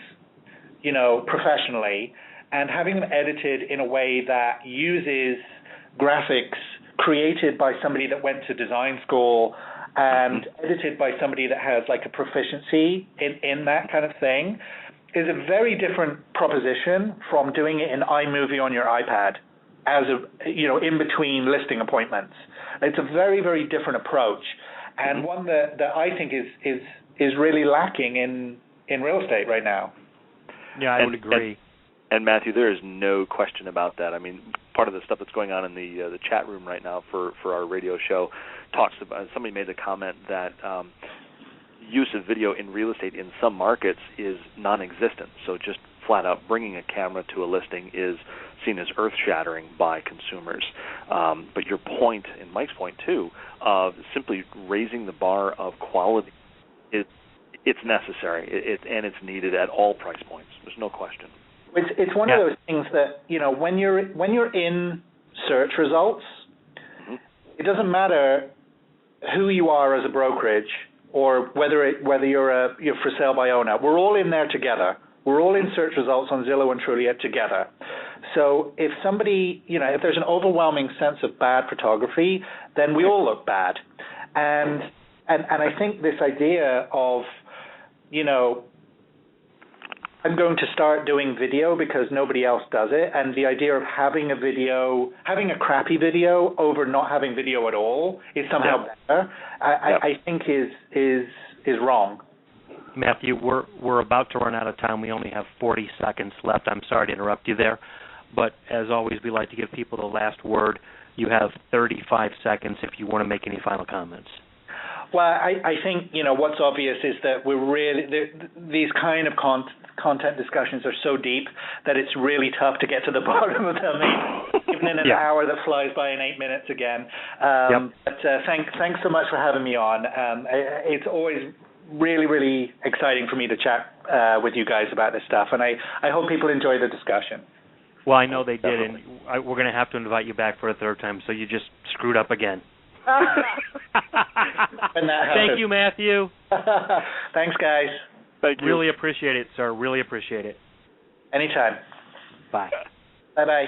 professionally and having them edited in a way that uses graphics created by somebody that went to design school and edited by somebody that has like a proficiency in that kind of thing is a very different proposition from doing it in iMovie on your iPad as in between listing appointments. It's a very, very different approach, and one that I think is really lacking in real estate right now. Yeah, I would agree. And Matthew, there is no question about that. I mean, part of the stuff that's going on in the chat room right now for our radio show talks about. Somebody made the comment that use of video in real estate in some markets is non-existent. So just flat out bringing a camera to a listing is seen as earth-shattering by consumers. But your point, and Mike's point too, of simply raising the bar of quality, it's necessary, and it's needed at all price points. There's no question. It's one of those things that when you're in search results, it doesn't matter who you are as a brokerage or whether you're for sale by owner. We're all in there together, we're all in search results on Zillow and Trulia together. So if somebody, if there's an overwhelming sense of bad photography, then we all look bad. And I think this idea of, I'm going to start doing video because nobody else does it, and the idea of having a crappy video over not having video at all is somehow better, I think is wrong. Matthew, we're about to run out of time. We only have 40 seconds left. I'm sorry to interrupt you there, but as always, we like to give people the last word. You have 35 seconds if you want to make any final comments. Well, I think what's obvious is that we're really these kind of content discussions are so deep that it's really tough to get to the bottom of them, even in an hour that flies by in 8 minutes again. But thanks so much for having me on. It's always really, really exciting for me to chat with you guys about this stuff, and I hope people enjoy the discussion. Well, I know they did, and we're going to have to invite you back for a third time, so you just screwed up again. Thank you, Matthew. Thanks, guys. Thank you. Really appreciate it, sir. Really appreciate it. Anytime. Bye. Bye-bye.